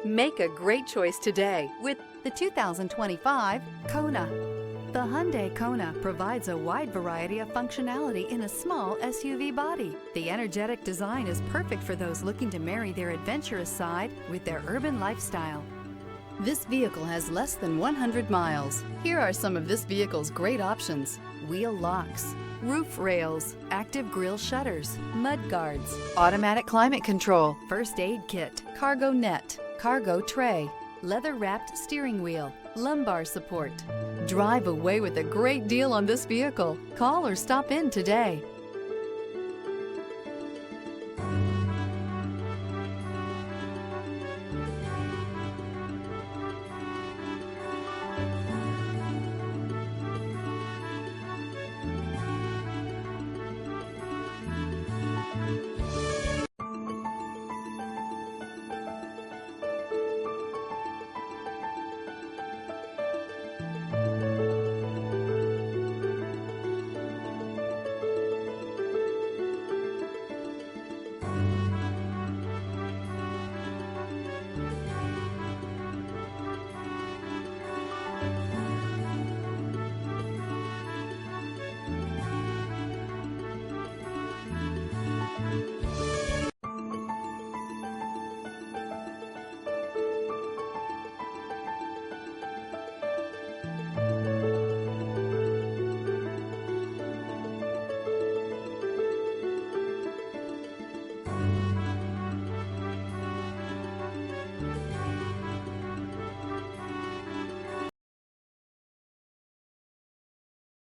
Make a great choice today with the 2025 Kona. The Hyundai Kona provides a wide variety of functionality in a small SUV body. The energetic design is perfect for those looking to marry their adventurous side with their urban lifestyle. This vehicle has less than 100 miles. Here are some of this vehicle's great options: wheel locks, roof rails, active grille shutters, mud guards, automatic climate control, first aid kit, cargo net, cargo tray, leather-wrapped steering wheel, lumbar support. Drive away with a great deal on this vehicle. Call or stop in today.